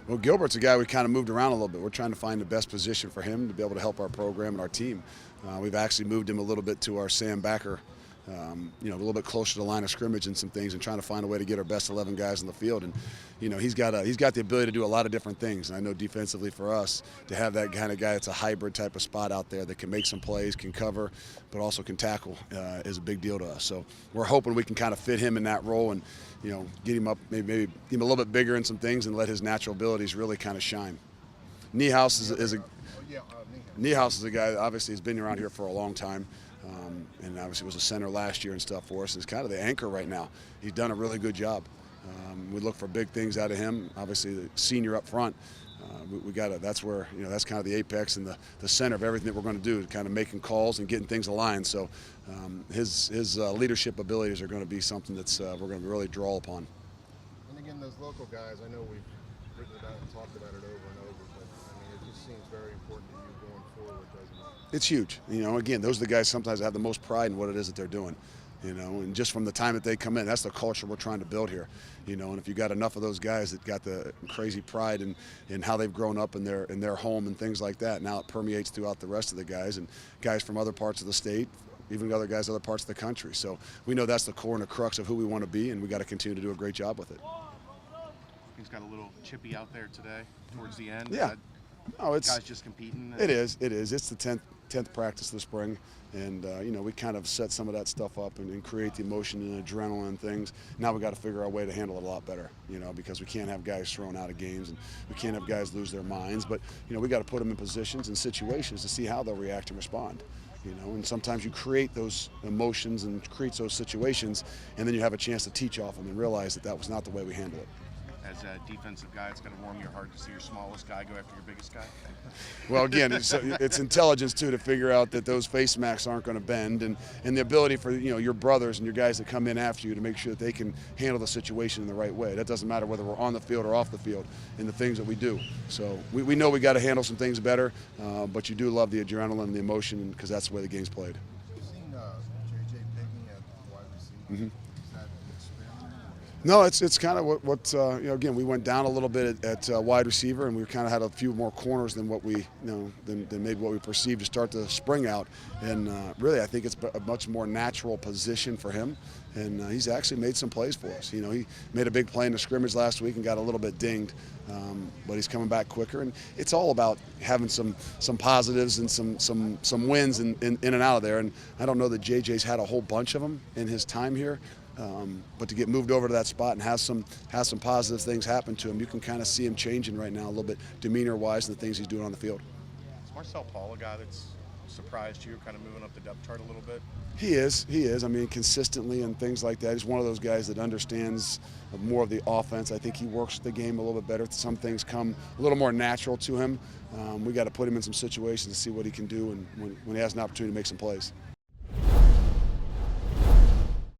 Well, Gilbert's a guy we kind of moved around a little bit. We're trying to find the best position for him to be able to help our program and our team. We've actually moved him a little bit to our Sam backer, a little bit closer to the line of scrimmage and some things, and trying to find a way to get our best 11 guys on the field. And he's got the ability to do a lot of different things. And I know defensively for us to have that kind of guy that's a hybrid type of spot out there that can make some plays, can cover, but also can tackle is a big deal to us. So we're hoping we can kind of fit him in that role and get him up, maybe get him a little bit bigger in some things and let his natural abilities really kind of shine. Niehaus is a guy that obviously has been around here for a long time. And obviously was a center last year and stuff for us. He's kind of the anchor right now. He's done a really good job. We look for big things out of him. Obviously, the senior up front, we got to. That's where that's kind of the apex and the center of everything that we're going to do, kind of making calls and getting things aligned. So his leadership abilities are going to be something that's we're going to really draw upon. And again, those local guys, I know we've written about and talked about it over and over, but I mean, it just seems very important to you going forward, doesn't it? It's huge. Again, those are the guys sometimes that have the most pride in what it is that they're doing. And just from the time that they come in, that's the culture we're trying to build here. And if you got enough of those guys that got the crazy pride in how they've grown up in their home and things like that, now it permeates throughout the rest of the guys and guys from other parts of the state, even other guys other parts of the country. So we know that's the core and the crux of who we want to be, and we got to continue to do a great job with it. He's got a little chippy out there today towards the end. Yeah. It's guys just competing. It is. It's the 10th practice of the spring, and we kind of set some of that stuff up and create the emotion and adrenaline and things. Now we got to figure out a way to handle it a lot better, because we can't have guys thrown out of games and we can't have guys lose their minds. But we got to put them in positions and situations to see how they'll react and respond. And sometimes you create those emotions and create those situations, and then you have a chance to teach off them and realize that was not the way we handle it. As a defensive guy, it's going to warm your heart to see your smallest guy go after your biggest guy? Well, again, it's intelligence, too, to figure out that those face masks aren't going to bend, and the ability for your brothers and your guys that come in after you to make sure that they can handle the situation in the right way. That doesn't matter whether we're on the field or off the field in the things that we do. So we know we got to handle some things better, but you do love the adrenaline and the emotion because that's the way the game's played. You've seen J.J. Piggy at wide receiver. Mm-hmm. No, it's kind of what again, we went down a little bit at wide receiver, and we kind of had a few more corners than what we than maybe what we perceived to start the spring out. And really, I think it's a much more natural position for him, and he's actually made some plays for us. He made a big play in the scrimmage last week and got a little bit dinged, but he's coming back quicker. And it's all about having some positives and some wins in and out of there. And I don't know that JJ's had a whole bunch of them in his time here. But to get moved over to that spot and have some positive things happen to him, you can kind of see him changing right now a little bit demeanor-wise and the things he's doing on the field. Is Marcel Paul a guy that's surprised you, kind of moving up the depth chart a little bit? He is. I mean, consistently and things like that. He's one of those guys that understands more of the offense. I think he works the game a little bit better. Some things come a little more natural to him. We got to put him in some situations to see what he can do and when he has an opportunity to make some plays.